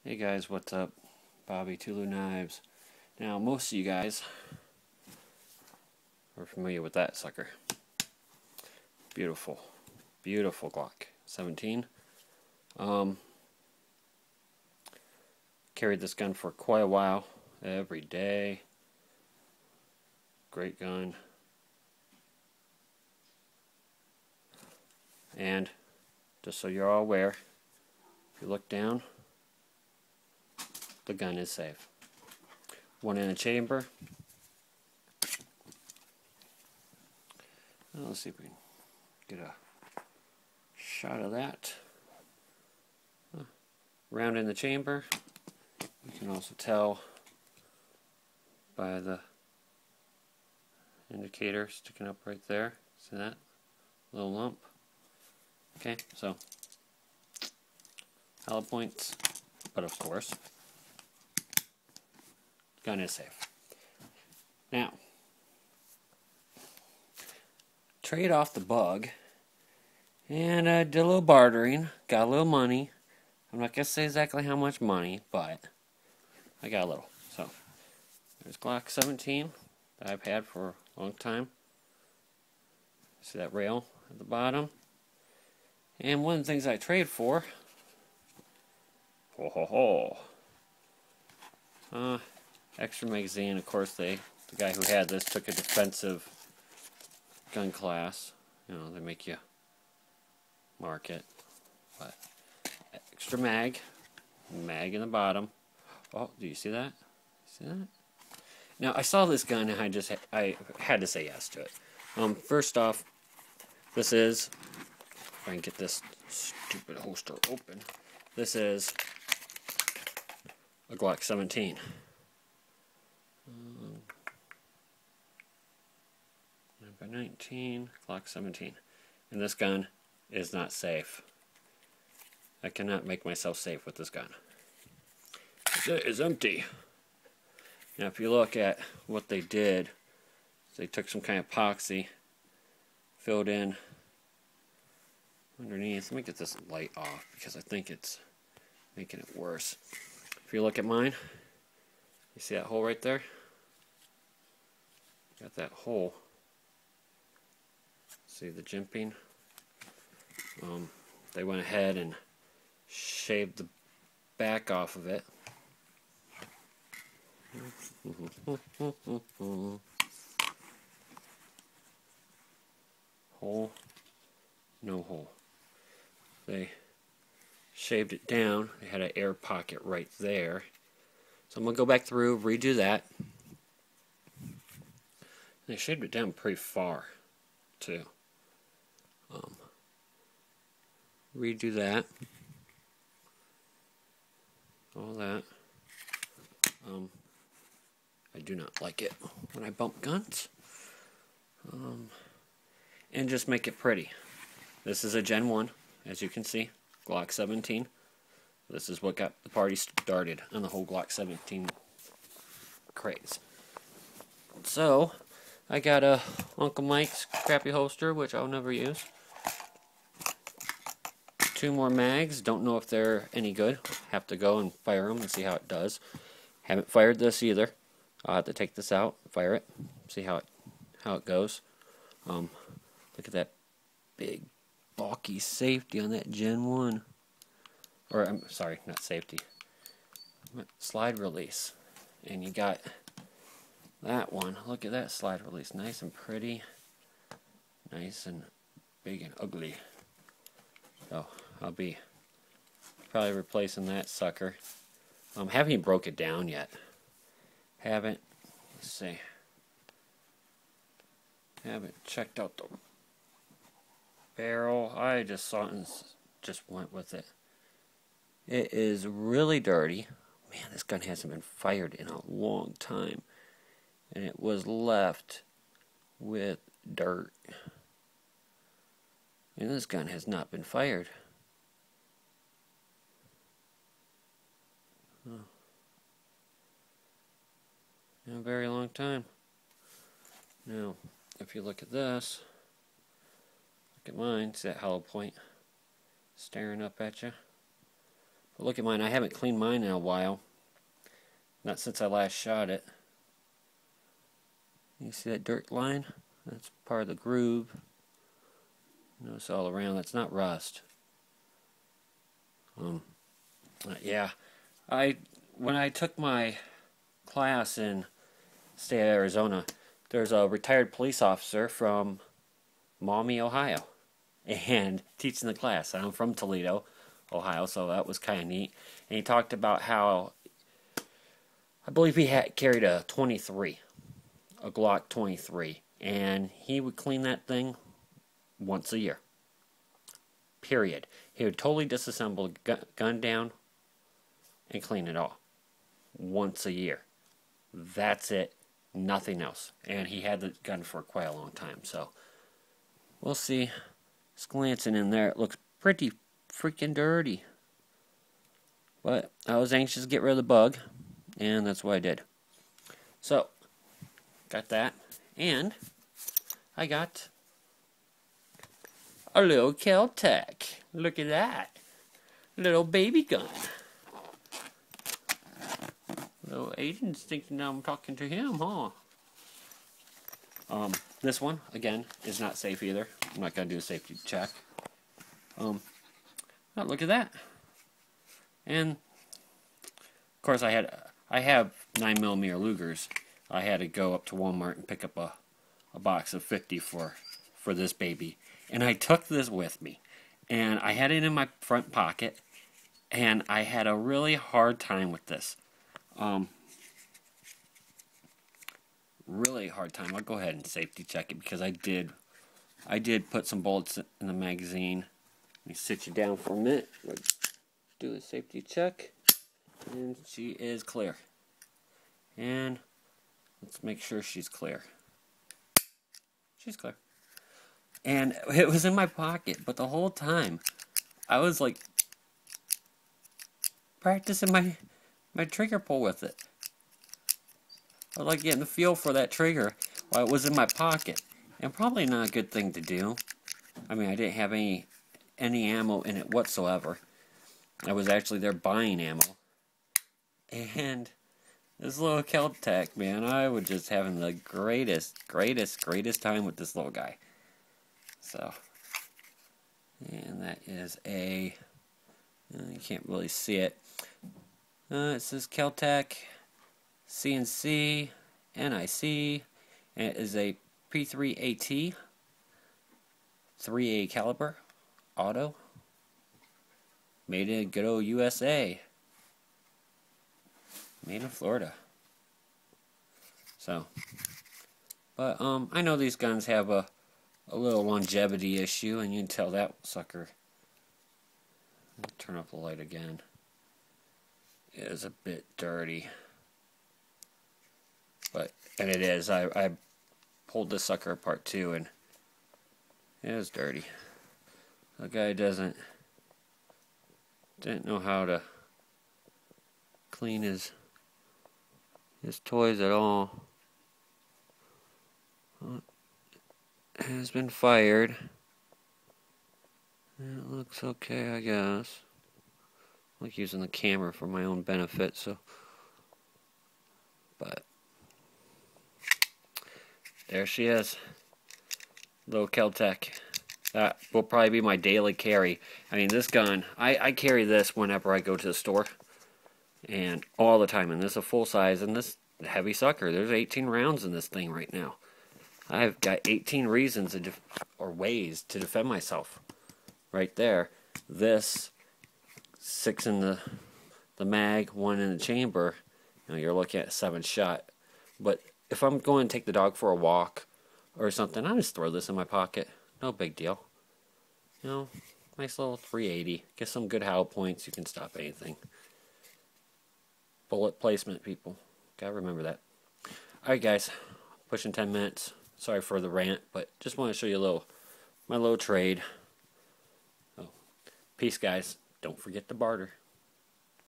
Hey guys, what's up? Bobby Tulu Knives. Now, most of you guys are familiar with that sucker. Beautiful, beautiful Glock 17. Carried this gun for quite a while, every day. Great gun. And just so you're all aware, if you look down, the gun is safe. One in a chamber. Let's see if we can get a shot of that. Round in the chamber. You can also tell by the indicator sticking up right there. See that? Little lump. Okay, so hollow points, but of course, gun is safe. Now, trade off the bug, and I did a little bartering, got a little money. I'm not going to say exactly how much money, but I got a little. So, there's Glock 17 that I've had for a long time. See that rail at the bottom? And one of the things I trade for, extra magazine. Of course, the guy who had this took a defensive gun class. You know, they make you mark it. But extra mag in the bottom. Oh, do you see that? See that? Now, I saw this gun and I had to say yes to it. First off, this is, if I can get this stupid holster open, this is a Glock 17. 9x19, Glock 17. And this gun is not safe. I cannot make myself safe with this gun. It is empty. Now if you look at what they did, they took some kind of epoxy, filled in underneath. Let me get this light off because I think it's making it worse. If you look at mine, you see that hole right there? Got that hole. See the jimping? They went ahead and shaved the back off of it. Hole, no hole. They shaved it down. They had an air pocket right there. So I'm going to go back through, redo that. They shaved it down pretty far, too. Redo that. All that. I do not like it when I bump guns. And just make it pretty. This is a Gen 1, as you can see. Glock 17. This is what got the party started on the whole Glock 17 craze. So, I got a Uncle Mike's crappy holster, which I'll never use. 2 more mags. Don't know if they're any good. Have to go and fire them and see how it does. Haven't fired this either. I'll have to take this out, fire it, see how it goes. Look at that big bulky safety on that Gen 1. Or I'm sorry, not safety. Slide release. And you got that one. Look at that slide release. Nice and pretty. Nice and big and ugly. So I'll be probably replacing that sucker. Haven't even broke it down yet. Haven't. Let's see. Haven't checked out the barrel. I just saw it and just went with it. It is really dirty. Man, this gun hasn't been fired in a long time. And it was left with dirt. And this gun has not been fired. Oh. In a very long time. Now, if you look at this, look at mine, see that hollow point staring up at you? But look at mine. I haven't cleaned mine in a while. Not since I last shot it. You see that dirt line? That's part of the groove. Notice all around. That's not rust. Yeah. When I took my class in state of Arizona, there's a retired police officer from Maumee, Ohio, and teaching the class. I'm from Toledo, Ohio, so that was kind of neat. And he talked about how, I believe he had carried a 23, a Glock 23, and he would clean that thing once a year. Period. He would totally disassemble the gun down and clean it all once a year. That's it. Nothing else. And he had the gun for quite a long time, so we'll see. Just glancing in there, it looks pretty freaking dirty. But I was anxious to get rid of the bug, and that's what I did. So, got that. And I got a little Kel-tec. Look at that. Little baby gun. Little Aiden's thinking I'm talking to him, huh? This one, again, is not safe either. I'm not going to do a safety check. Oh, look at that. And, of course, I have 9mm Lugers. I had to go up to Walmart and pick up a box of 50 for this baby. And I took this with me. And I had it in my front pocket. And I had a really hard time with this. Really hard time. I'll go ahead and safety check it because I did put some bullets in the magazine. Let me sit you down for a minute. Do a safety check. And she is clear. And let's make sure she's clear. She's clear. And it was in my pocket, but the whole time I was like practicing my trigger pull with it. I was like getting the feel for that trigger while it was in my pocket. And probably not a good thing to do. I mean, I didn't have any ammo in it whatsoever. I was actually there buying ammo. And this little Kel-tec, man, I was just having the greatest time with this little guy. So, and that is you can't really see it. It says Kel-tec, CNC, NIC, and it is a P3AT, 3A caliber, auto, made in good old USA, made in Florida. So, but I know these guns have a little longevity issue, and you can tell that sucker. I'll turn off the light again. It is a bit dirty. And it is. I pulled this sucker apart too, and it is dirty. The guy didn't know how to clean his toys at all. It has been fired. It looks okay, I guess. I like using the camera for my own benefit, so. But there she is. Little Kel-tec. That will probably be my daily carry. I mean, this gun, I carry this whenever I go to the store. And all the time. And this is a full size. And this heavy sucker. There's 18 rounds in this thing right now. I've got 18 reasons or ways to defend myself. Right there. This, 6 in the mag, 1 in the chamber. You know, you're looking at a 7-shot. But if I'm going to take the dog for a walk or something, I just throw this in my pocket. No big deal. You know, nice little 380. Get some good HAL points. You can stop anything. Bullet placement, people. Gotta remember that. Alright, guys. Pushing 10 minutes. Sorry for the rant, but just want to show you my little trade. Oh, peace, guys. Don't forget to barter.